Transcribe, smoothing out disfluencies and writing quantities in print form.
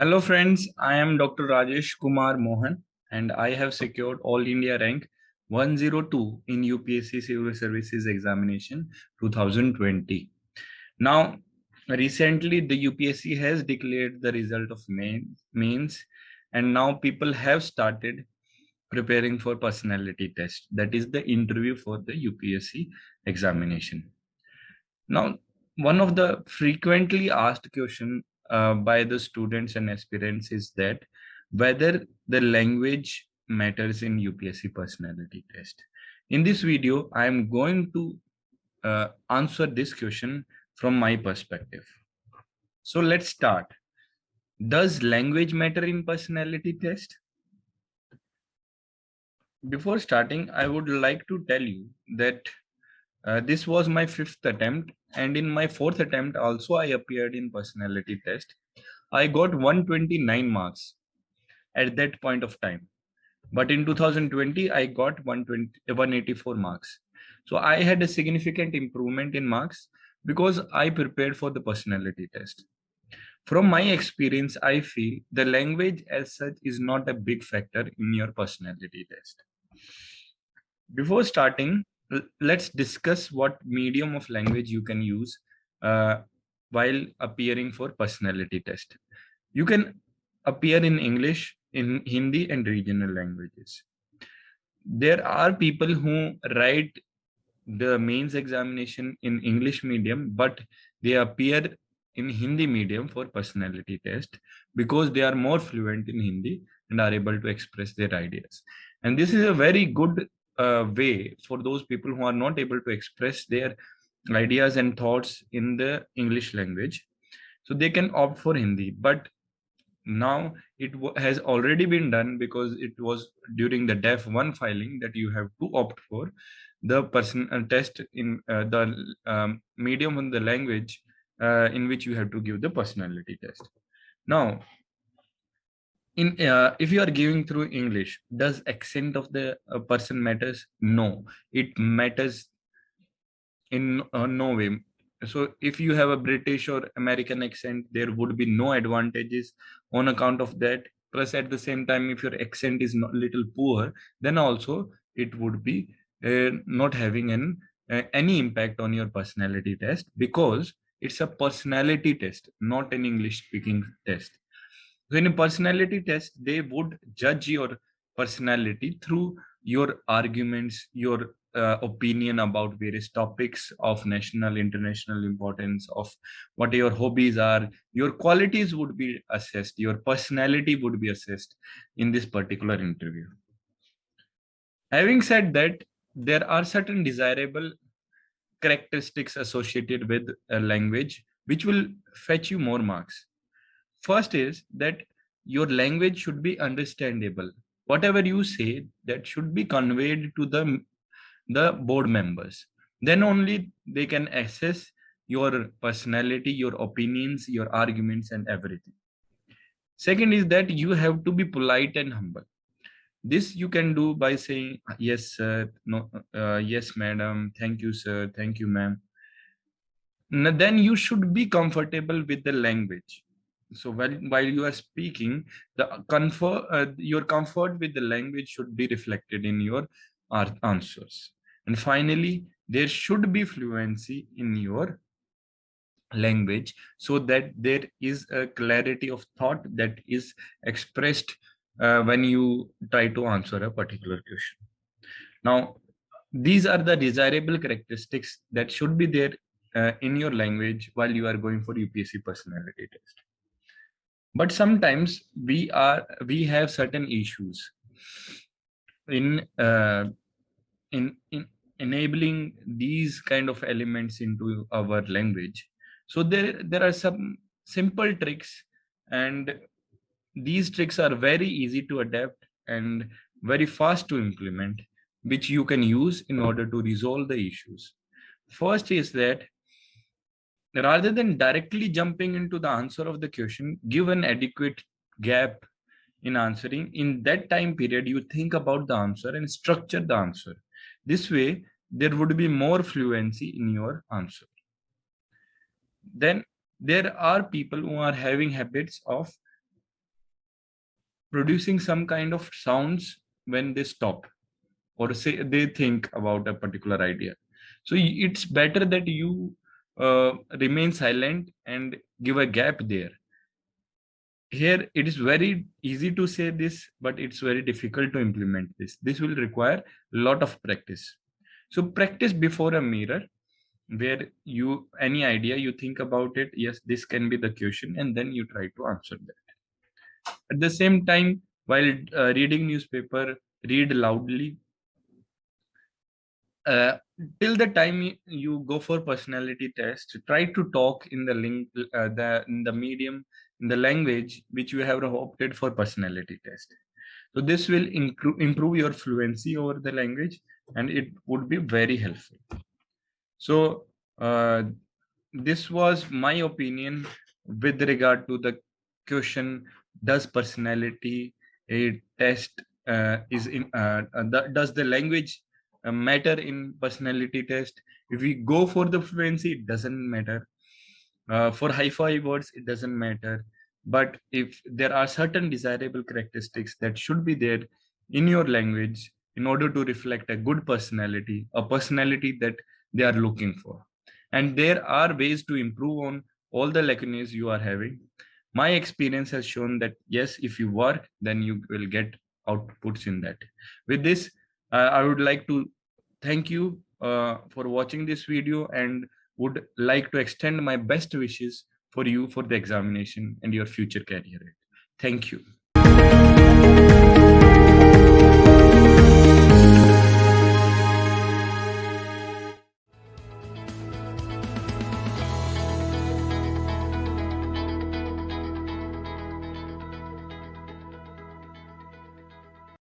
Hello friends, I am Dr. Rajesh Kumar Mohan and I have secured All India rank 102 in UPSC Civil Services Examination 2020. Now, recently the UPSC has declared the result of mains and now people have started preparing for personality test. That is the interview for the UPSC examination. Now, one of the frequently asked question by the students and aspirants is that whether the language matters in UPSC personality test. In this video, I am going to answer this question from my perspective. So let's start. Does language matter in personality test? Before starting, I would like to tell you that this was my fifth attempt, and in my fourth attempt also I appeared in personality test. I got 129 marks at that point of time, but in 2020 I got 184 marks. So I had a significant improvement in marks because I prepared for the personality test. From my experience, I feel the language as such is not a big factor in your personality test. Before starting, let's discuss what medium of language you can use uh, while appearing for personality test. You can appear in English, in Hindi, and regional languages. There are people who write the mains examination in English medium, but they appear in Hindi medium for personality test because they are more fluent in Hindi and are able to express their ideas. And this is a very good way for those people who are not able to express their ideas and thoughts in the English language. So they can opt for Hindi. But now it has already been done because it was during the def 1 filing that you have to opt for the person test in the medium and the language in which you have to give the personality test. Now in if you are giving through English, does accent of the person matters? No, it matters in no way. So if you have a British or American accent, there would be no advantages on account of that. Plus, at the same time, if your accent is not little poor, then also it would be not having any impact on your personality test because it's a personality test, not an English speaking test. So in a personality test, they would judge your personality through your arguments, your opinion about various topics of national, international importance, of what your hobbies are. Your qualities would be assessed, your personality would be assessed in this particular interview. Having said that, there are certain desirable characteristics associated with a language which will fetch you more marks. First is that your language should be understandable. Whatever you say, that should be conveyed to the board members. Then only they can assess your personality, your opinions, your arguments, and everything. Second is that you have to be polite and humble. This you can do by saying yes sir, no, yes madam, thank you sir, thank you ma'am. Then you should be comfortable with the language. So while you are speaking, your comfort with the language should be reflected in your answers. And finally, there should be fluency in your language so that there is a clarity of thought that is expressed when you try to answer a particular question. Now, these are the desirable characteristics that should be there in your language while you are going for UPSC personality test. But sometimes we have certain issues in in enabling these kind of elements into our language. So there are some simple tricks, and these tricks are very easy to adapt and very fast to implement, which you can use in order to resolve the issues. First is that rather than directly jumping into the answer of the question, give an adequate gap in answering. In that time period, you think about the answer and structure the answer. This way, there would be more fluency in your answer. Then there are people who are having habits of producing some kind of sounds when they stop or say they think about a particular idea. So it's better that you remain silent and give a gap there. Here it is very easy to say this, but it's very difficult to implement this will require a lot of practice. So practice before a mirror, where you any idea you think about it, yes, this can be the question, and then you try to answer that. At the same time, while reading newspaper, read loudly. uh, till the time you go for personality test, try to talk in the link in the medium, in the language which you have opted for personality test. So this will improve your fluency over the language, and it would be very helpful. So uh, this was my opinion with regard to the question: does personality a test is in does the language matter in personality test? If we go for the fluency, it doesn't matter. For high-fi words, it doesn't matter. But if there are certain desirable characteristics that should be there in your language in order to reflect a personality that they are looking for. And there are ways to improve on all the lacunae you are having. My experience has shown that yes, if you work, then you will get outputs in that. With this, I would like to thank you for watching this video, and would like to extend my best wishes for you for the examination and your future career. Thank you.